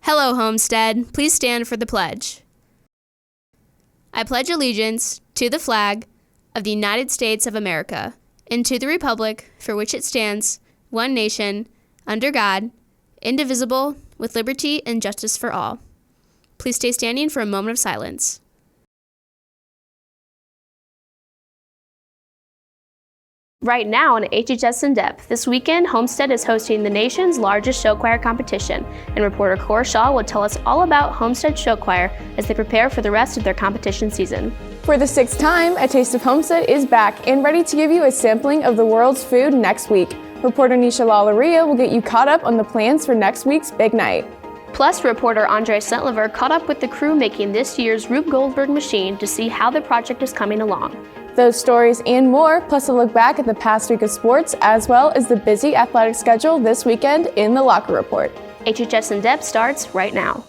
Hello, Homestead. Please stand for the pledge. I pledge allegiance to the flag of the United States of America and to the republic for which it stands, one nation, under God, indivisible, with liberty and justice for all. Please stay standing for a moment of silence. Right now on HHS In Depth, this weekend, Homestead is hosting the nation's largest show choir competition, and reporter Cora Shaw will tell us all about Homestead Show Choir as they prepare for the rest of their competition season. For the 6th time, A Taste of Homestead is back and ready to give you a sampling of the world's food next week. Reporter Nisha Lalaria will get you caught up on the plans for next week's big night. Plus, reporter Andre Sentlever caught up with the crew making this year's Rube Goldberg machine to see how the project is coming along. Those stories and more, plus a look back at the past week of sports, as well as the busy athletic schedule this weekend in the Locker Report. HHS In Depth starts right now.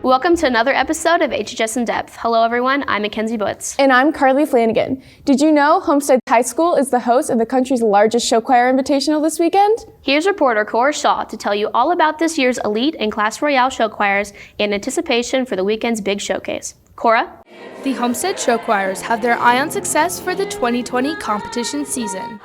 Welcome to another episode of HHS In Depth. Hello everyone, I'm Mackenzie Butts. And I'm Carly Flanagan. Did you know Homestead High School is the host of the country's largest show choir invitational this weekend? Here's reporter Cora Shaw to tell you all about this year's Elite and Class Royale show choirs in anticipation for the weekend's big showcase. Cora? The Homestead Show Choirs have their eye on success for the 2020 competition season.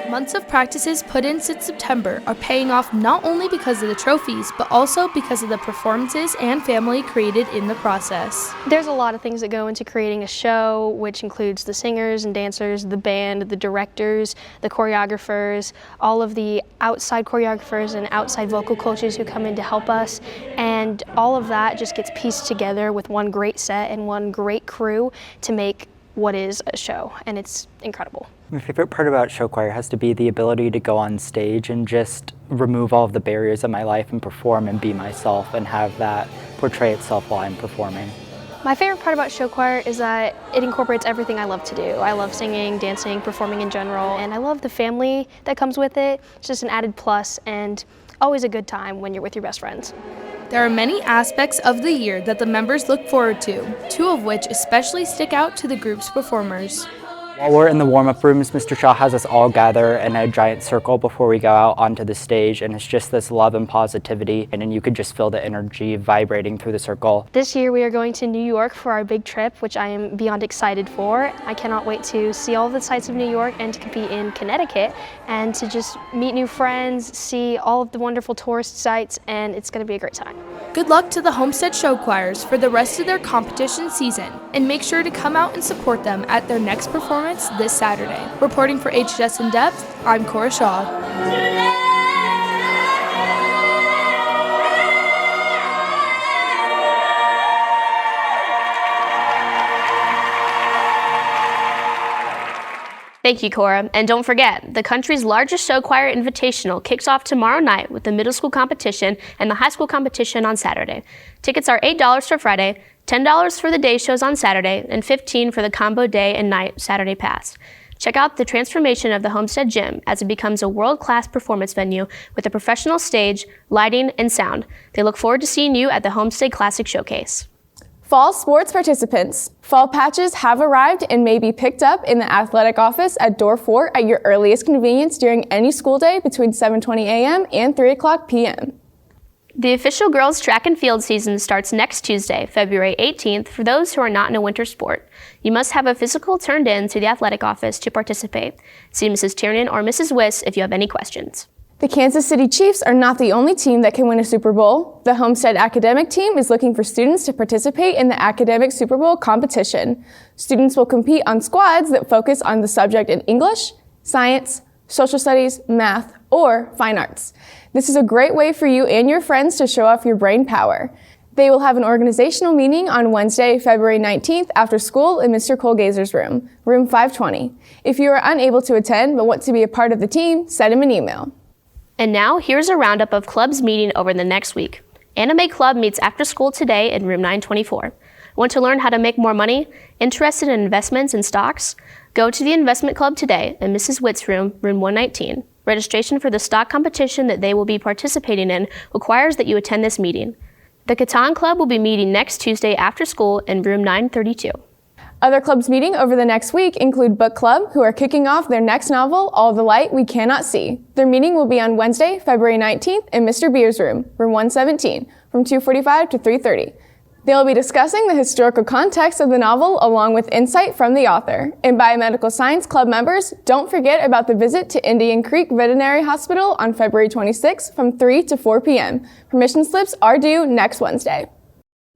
Months of practices put in since September are paying off not only because of the trophies, but also because of the performances and family created in the process. There's a lot of things that go into creating a show, which includes the singers and dancers, the band, the directors, the choreographers, all of the outside choreographers and outside vocal coaches who come in to help us, and all of that just gets pieced together with one great set and one great crew to make what is a show, and it's incredible. My favorite part about show choir has to be the ability to go on stage and just remove all of the barriers of my life and perform and be myself and have that portray itself while I'm performing. My favorite part about show choir is that it incorporates everything I love to do. I love singing, dancing, performing in general, and I love the family that comes with it. It's just an added plus and always a good time when you're with your best friends. There are many aspects of the year that the members look forward to, two of which especially stick out to the group's performers. While we're in the warm-up rooms, Mr. Shaw has us all gather in a giant circle before we go out onto the stage, and it's just this love and positivity, and then you could just feel the energy vibrating through the circle. This year we are going to New York for our big trip, which I am beyond excited for. I cannot wait to see all the sights of New York and to be in Connecticut and to just meet new friends, see all of the wonderful tourist sites, and it's going to be a great time. Good luck to the Homestead Show Choirs for the rest of their competition season, and make sure to come out and support them at their next performance this Saturday. Reporting for HHS In Depth, I'm Cora Shaw. Thank you, Cora. And don't forget, the country's largest show choir invitational kicks off tomorrow night with the middle school competition and the high school competition on Saturday. Tickets are $8 for Friday, $10 for the day shows on Saturday, and $15 for the combo day and night Saturday pass. Check out the transformation of the Homestead Gym as it becomes a world-class performance venue with a professional stage, lighting, and sound. They look forward to seeing you at the Homestead Classic Showcase. Fall sports participants. Fall patches have arrived and may be picked up in the athletic office at door 4 at your earliest convenience during any school day between 7:20 a.m. and 3 o'clock p.m. The official girls track and field season starts next Tuesday, February 18th, for those who are not in a winter sport. You must have a physical turned in to the athletic office to participate. See Mrs. Tiernan or Mrs. Wiss if you have any questions. The Kansas City Chiefs are not the only team that can win a Super Bowl. The Homestead academic team is looking for students to participate in the academic Super Bowl competition. Students will compete on squads that focus on the subject in English, science, social studies, math, or fine arts. This is a great way for you and your friends to show off your brain power. They will have an organizational meeting on Wednesday, February 19th after school in Mr. Colgazer's room, room 520. If you are unable to attend but want to be a part of the team, send him an email. And now, here's a roundup of clubs meeting over the next week. Anime Club meets after school today in room 924. Want to learn how to make more money? Interested in investments and stocks? Go to the investment club today in Mrs. Witt's room, room 119. Registration for the stock competition that they will be participating in requires that you attend this meeting. The Catan Club will be meeting next Tuesday after school in room 932. Other clubs meeting over the next week include Book Club, who are kicking off their next novel, All the Light We Cannot See. Their meeting will be on Wednesday, February 19th in Mr. Beer's room, room 117, from 2:45 to 3:30. They will be discussing the historical context of the novel along with insight from the author. And Biomedical Science Club members, don't forget about the visit to Indian Creek Veterinary Hospital on February 26th from 3 to 4 p.m. Permission slips are due next Wednesday.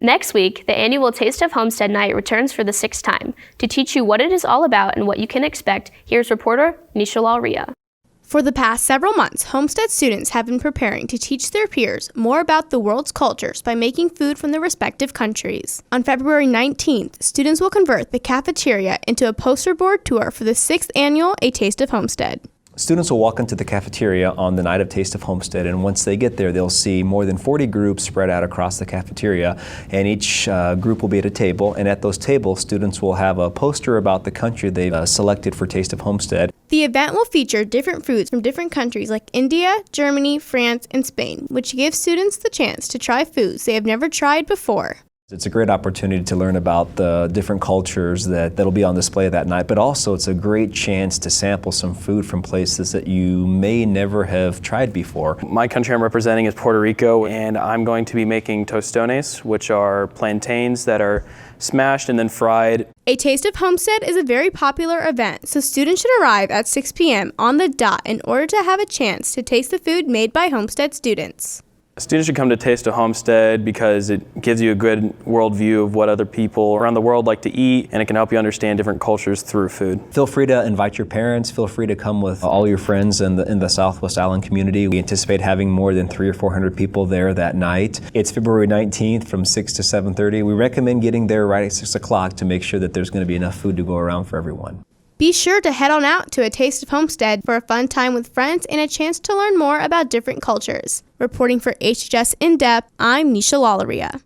Next week, the annual Taste of Homestead Night returns for the 6th time. To teach you what it is all about and what you can expect, here's reporter Nisha Lalria. For the past several months, Homestead students have been preparing to teach their peers more about the world's cultures by making food from their respective countries. On February 19th, students will convert the cafeteria into a poster board tour for the 6th annual A Taste of Homestead. Students will walk into the cafeteria on the night of Taste of Homestead, and once they get there, they'll see more than 40 groups spread out across the cafeteria, and each group will be at a table, and at those tables, students will have a poster about the country they've selected for Taste of Homestead. The event will feature different foods from different countries like India, Germany, France, and Spain, which gives students the chance to try foods they have never tried before. It's a great opportunity to learn about the different cultures that'll be on display that night, but also it's a great chance to sample some food from places that you may never have tried before. My country I'm representing is Puerto Rico, and I'm going to be making tostones, which are plantains that are smashed and then fried. A Taste of Homestead is a very popular event, so students should arrive at 6 p.m. on the dot in order to have a chance to taste the food made by Homestead students. Students should come to Taste of Homestead because it gives you a good world view of what other people around the world like to eat, and it can help you understand different cultures through food. Feel free to invite your parents. Feel free to come with all your friends in the Southwest Island community. We anticipate having more than 300 or 400 people there that night. It's February 19th from 6 to 7:30. We recommend getting there right at 6 o'clock to make sure that there's going to be enough food to go around for everyone. Be sure to head on out to A Taste of Homestead for a fun time with friends and a chance to learn more about different cultures. Reporting for HHS In Depth, I'm Nisha Lalria.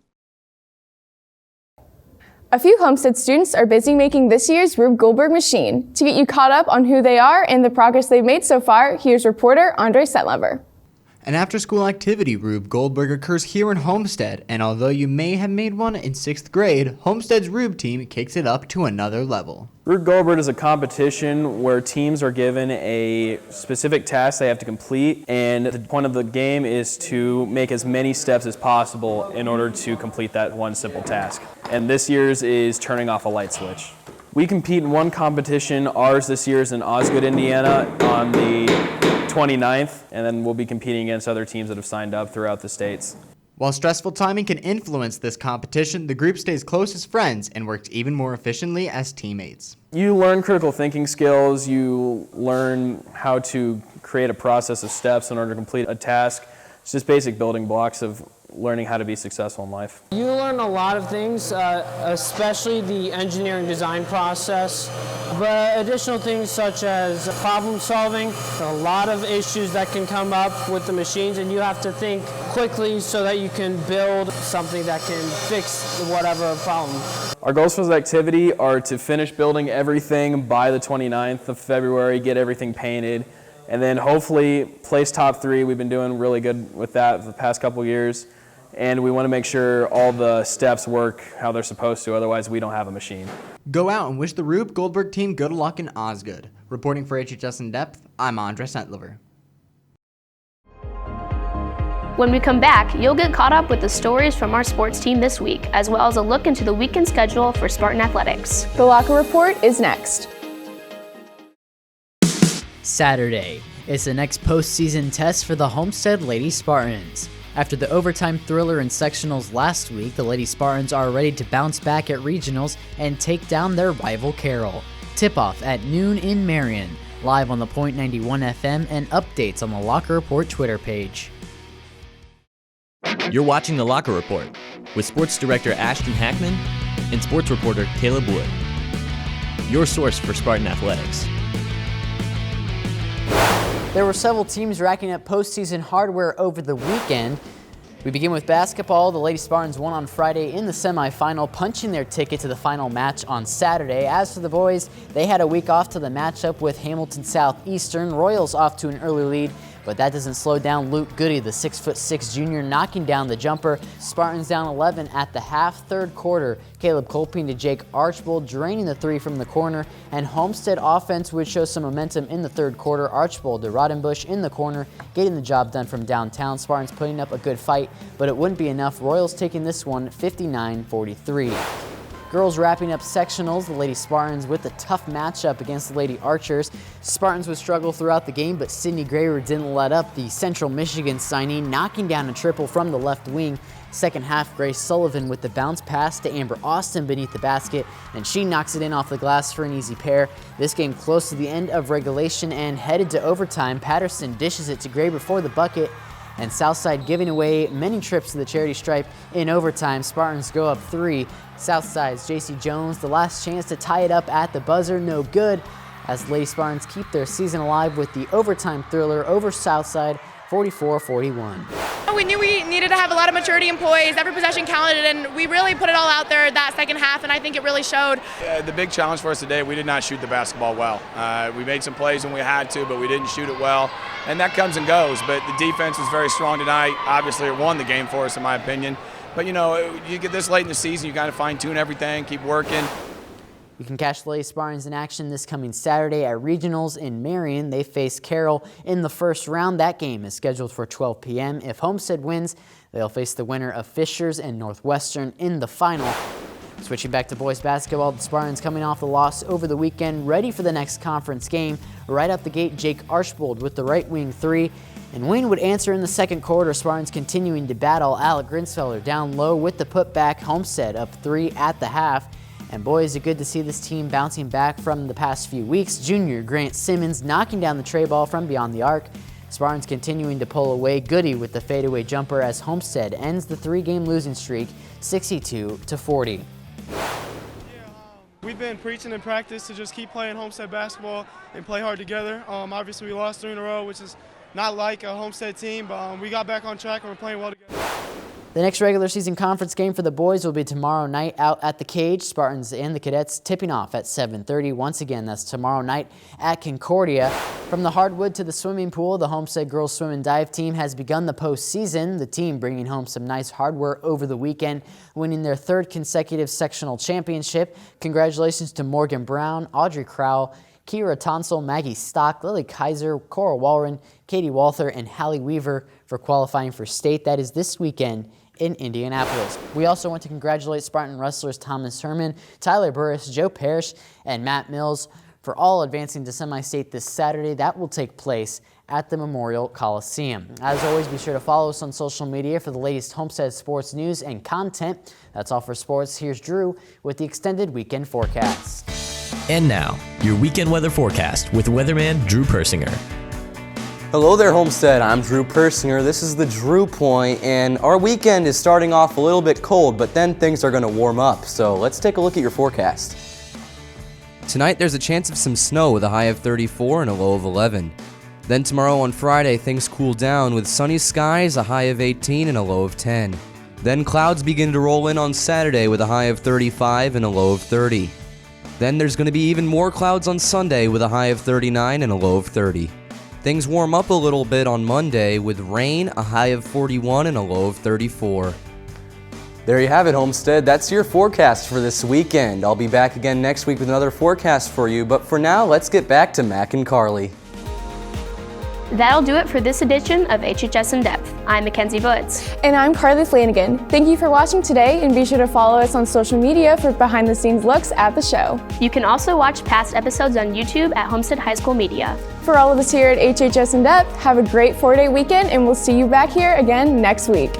A few Homestead students are busy making this year's Rube Goldberg machine. To get you caught up on who they are and the progress they've made so far, here's reporter Andre Setlover. An after-school activity, Rube Goldberg, occurs here in Homestead, and although you may have made one in 6th grade, Homestead's Rube team kicks it up to another level. Rube Goldberg is a competition where teams are given a specific task they have to complete, and the point of the game is to make as many steps as possible in order to complete that one simple task. And this year's is turning off a light switch. We compete in one competition. Ours this year is in Osgood, Indiana on the 29th, and then we'll be competing against other teams that have signed up throughout the states. While stressful timing can influence this competition, the group stays close as friends and works even more efficiently as teammates. You learn critical thinking skills, you learn how to create a process of steps in order to complete a task. It's just basic building blocks of learning how to be successful in life. You learn a lot of things, especially the engineering design process, but additional things such as problem solving, a lot of issues that can come up with the machines, and you have to think quickly so that you can build something that can fix whatever problem. Our goals for this activity are to finish building everything by the 29th of February, get everything painted, and then hopefully place top 3. We've been doing really good with that for the past couple years. And we want to make sure all the steps work how they're supposed to, otherwise we don't have a machine. Go out and wish the Rube Goldberg team good luck in Osgood. Reporting for HHS In Depth, I'm Andre Setlover. When we come back, you'll get caught up with the stories from our sports team this week, as well as a look into the weekend schedule for Spartan Athletics. The Locker Report is next. Saturday. It's the next postseason test for the Homestead Lady Spartans. After the overtime thriller in sectionals last week, the Lady Spartans are ready to bounce back at regionals and take down their rival Carroll. Tip-off at noon in Marion, live on the Point 91 FM and updates on the Locker Report Twitter page. You're watching The Locker Report with Sports Director Ashton Hackman and Sports Reporter Caleb Wood. Your source for Spartan Athletics. There were several teams racking up postseason hardware over the weekend. We begin with basketball. The Lady Spartans won on Friday in the semifinal, punching their ticket to the final match on Saturday. As for the boys, they had a week off to the matchup with Hamilton Southeastern. Royals off to an early lead, but that doesn't slow down Luke Goody, the 6'6" junior, knocking down the jumper. Spartans down 11 at the half. Third quarter, Caleb Colping to Jake Archbold, draining the three from the corner, and Homestead offense would show some momentum in the third quarter. Archbold to Rodenbush in the corner, getting the job done from downtown. Spartans putting up a good fight, but it wouldn't be enough. Royals taking this one 59-43. Girls wrapping up sectionals, the Lady Spartans with a tough matchup against the Lady Archers. Spartans would struggle throughout the game, but Sydney Graver didn't let up. The Central Michigan signee knocking down a triple from the left wing. Second half, Grace Sullivan with the bounce pass to Amber Austin beneath the basket, and she knocks it in off the glass for an easy pair. This game close to the end of regulation and headed to overtime. Patterson dishes it to Graver for the bucket, and Southside giving away many trips to the charity stripe in overtime. Spartans go up 3. Southside's JC Jones, the last chance to tie it up at the buzzer, no good, as Lady Spartans keep their season alive with the overtime thriller over Southside, 44-41. We knew we needed to have a lot of maturity and poise. Every possession counted, and we really put it all out there that second half, and I think it really showed. The big challenge for us today, we did not shoot the basketball well. We made some plays when we had to, but we didn't shoot it well, and that comes and goes. But the defense was very strong tonight. Obviously, it won the game for us, in my opinion. But, you know, you get this late in the season, you kind of fine-tune everything, keep working. You can catch the Lady Spartans in action this coming Saturday at Regionals in Marion. They face Carroll in the first round. That game is scheduled for 12 p.m. If Homestead wins, they'll face the winner of Fishers and Northwestern in the final. Switching back to boys basketball, the Spartans coming off the loss over the weekend, ready for the next conference game. Right out the gate, Jake Archbold with the right wing three. And Wayne would answer in the second quarter. Spartans continuing to battle. Alec Grinsfeller down low with the putback. Homestead up 3 at the half. And boy, is it good to see this team bouncing back from the past few weeks. Junior Grant Simmons knocking down the tray ball from beyond the arc. Spartans continuing to pull away. Goody with the fadeaway jumper as Homestead ends the 3-game losing streak 62-40. We've been preaching in practice to just keep playing Homestead basketball and play hard together. Obviously, we lost 3 in a row, which is not like a Homestead team, but we got back on track and we're playing well together. The next regular season conference game for the boys will be tomorrow night out at the Cage. Spartans and the Cadets tipping off at 7:30. Once again, that's tomorrow night at Concordia. From the hardwood to the swimming pool, the Homestead girls swim and dive team has begun the postseason. The team bringing home some nice hardware over the weekend, winning their 3rd consecutive sectional championship. Congratulations to Morgan Brown, Audrey Crowell, Kira Tonsel, Maggie Stock, Lily Kaiser, Cora Walren, Katie Walther, and Hallie Weaver for qualifying for state. That is this weekend in Indianapolis. We also want to congratulate Spartan wrestlers Thomas Herman, Tyler Burris, Joe Parrish, and Matt Mills for all advancing to semi-state this Saturday. That will take place at the Memorial Coliseum. As always, be sure to follow us on social media for the latest Homestead sports news and content. That's all for sports. Here's Drew with the extended weekend forecast. And now, your weekend weather forecast with weatherman Drew Persinger. Hello there, Homestead. I'm Drew Persinger. This is the Drew Point, and our weekend is starting off a little bit cold, but then things are going to warm up. So let's take a look at your forecast. Tonight, there's a chance of some snow with a high of 34 and a low of 11. Then tomorrow on Friday, things cool down with sunny skies, a high of 18 and a low of 10. Then clouds begin to roll in on Saturday with a high of 35 and a low of 30. Then there's going to be even more clouds on Sunday with a high of 39 and a low of 30. Things warm up a little bit on Monday with rain, a high of 41 and a low of 34. There you have it, Homestead. That's your forecast for this weekend. I'll be back again next week with another forecast for you, but for now, let's get back to Mac and Carly. That'll do it for this edition of HHS In Depth. I'm Mackenzie Woods. And I'm Carly Flanagan. Thank you for watching today, and be sure to follow us on social media for behind-the-scenes looks at the show. You can also watch past episodes on YouTube at Homestead High School Media. For all of us here at HHS In Depth, have a great 4-day weekend, and we'll see you back here again next week.